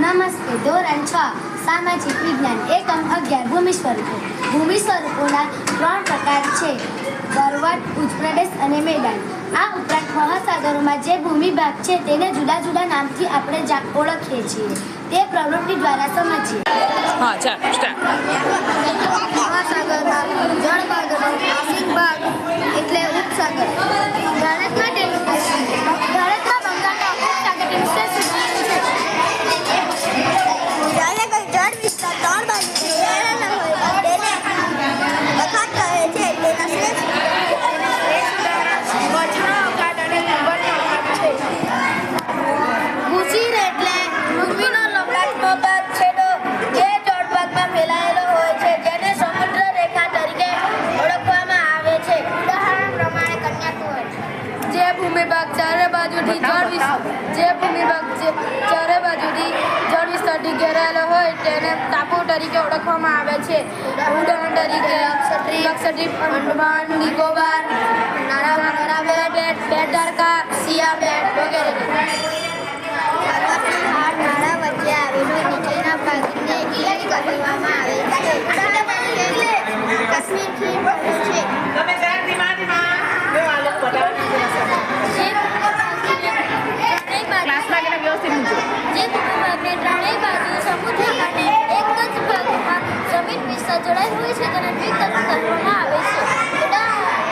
નમસ્તે. ધોરણ 6 સામાજિક વિજ્ઞાન એકમ 11 ભૂમિ સ્વરૂપો. ભૂમિ સ્વરૂપોના 3 પ્રકાર છે: પર્વત, ઉચ્ચ પ્રદેશ અને મેદાન. આ ઉપરાંત મહાસાગરોમાં જે ભૂમિ ભાગ છે તેને જુદા જુદા નામથી આપણે ઓળખીએ છીએ. તે પ્રવૃત્તિ દ્વારા સમજીએ. મહાસાગરમાં જળભાગનો આસીન ભાગ એટલે ઉપસાગર. ભારતમાં બંગાળના ઉપસાગર તેનું શ્રેષ્ઠ જ્યારે કોઈ જળ વિસ્તાર 3 બાજુથી ઘેરાયેલો હોય તેને અખાત કહે છે. તેના શ્રેષ્ઠ ભૂશીર એટલે પૃથ્વીનો લંબાટનો ભાગ છેડો જે જળભાગમાં ફેલાયેલો હોય છે, જેને સમુદ્ર રેખા તરીકે ઓળખવામાં આવે છે. ઉદાહરણ પ્રમાણે કન્યાકુમારી. જે ભૂમિ ભાગ ચારે બાજુથી જળ વિસ્તારથી ઘેરાયેલો હોય તેને ટાપુ તરીકે ઓળખવામાં આવે છે. ઉદાહરણ તરીકે લક્ષદ્વીપ, અંડમાન, નિકોબાર, નાના બેટ, દ્વારકા, સિયા બેટ વગેરે. નાળા વચ્ચે આવેલું નીચેના ભાગને ગિરી કહેવામાં આવે છે. કાશ્મીરથી બને છે. જે ભૂમિભાગને ત્રણેય બાજુ સમુદ્ર અને એક જ ભાગમાં જમીન વિસ્તાર જોડાઈ હોય છે તેને દ્વિતલ કહેવામાં આવે છે. ઉદાહરણ